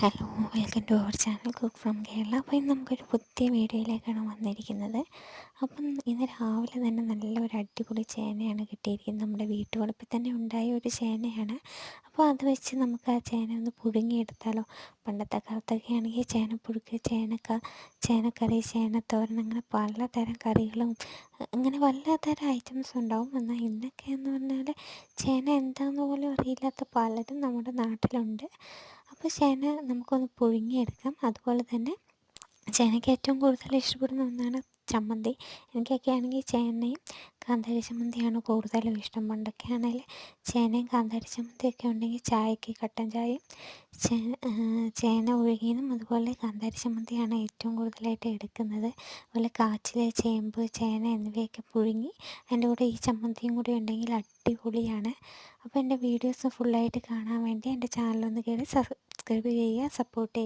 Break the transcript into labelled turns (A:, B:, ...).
A: Hello, welcome to our channel cook from Kerala. അപ്പോൾ ഇന്ന് നമുക്കൊരു പുതിയ വീഡിയോയിലേക്കാണ് വന്നിരിക്കുന്നത്. അപ്പം ഇന്ന് രാവിലെ തന്നെ നല്ലൊരു അടിപൊളി ചേനയാണ് കിട്ടിയിരിക്കുന്നത്. നമ്മുടെ വീട്ടുവളപ്പിൽ തന്നെ ഉണ്ടായ ഒരു ചേനയാണ്. അപ്പോൾ അത് വെച്ച് നമുക്ക് ആ ചേന ഒന്ന് പുഴുങ്ങിയെടുത്താലോ. പണ്ടത്തെ കാലത്തൊക്കെ ആണെങ്കിൽ ചേനപ്പുഴുക്ക്, ചേനക്കറി, ചേനത്തോരൻ, അങ്ങനെ പലതരം കറികളും അങ്ങനെ പലതരം ഐറ്റംസ് ഉണ്ടാവും. എന്നാൽ ഇന്നൊക്കെ എന്ന് പറഞ്ഞാൽ ചേന എന്താണെന്ന് പോലും അറിയില്ലാത്ത പലരും നമ്മുടെ നാട്ടിലുണ്ട്. അപ്പോൾ ചേന നമുക്കൊന്ന് പുഴുങ്ങിയെടുക്കാം. അതുപോലെ തന്നെ ചേനയ്ക്ക് ഏറ്റവും കൂടുതൽ ഇഷ്ടപ്പെടുന്ന ഒന്നാണ് ചമ്മന്തി. എനിക്കൊക്കെ ആണെങ്കിൽ ചേനയും കാന്താരി ചമ്മന്തിയാണ് കൂടുതലും ഇഷ്ടം. പണ്ടൊക്കെ ആണെങ്കിൽ ചേനയും കാന്താരി ചമ്മന്തിയൊക്കെ ഉണ്ടെങ്കിൽ ചായക്ക് കട്ടൻ ചായയും ചേന ഒഴുകിയതും അതുപോലെ കാന്താരി ചമ്മന്തിയാണ് ഏറ്റവും കൂടുതലായിട്ട് എടുക്കുന്നത്. അതുപോലെ കാച്ചിൽ, ചേമ്പ്, ചേന എന്നിവയൊക്കെ പുഴുങ്ങി അതിൻ്റെ കൂടെ ഈ ചമ്മന്തിയും കൂടി ഉണ്ടെങ്കിൽ അടിപൊളിയാണ്. അപ്പോൾ എൻ്റെ വീഡിയോസ് ഫുള്ളായിട്ട് കാണാൻ വേണ്ടി എൻ്റെ ചാനലൊന്ന് കയറി സബ്സ്ക്രൈബ് ചെയ്യുക, സപ്പോർട്ട് ചെയ്യുക.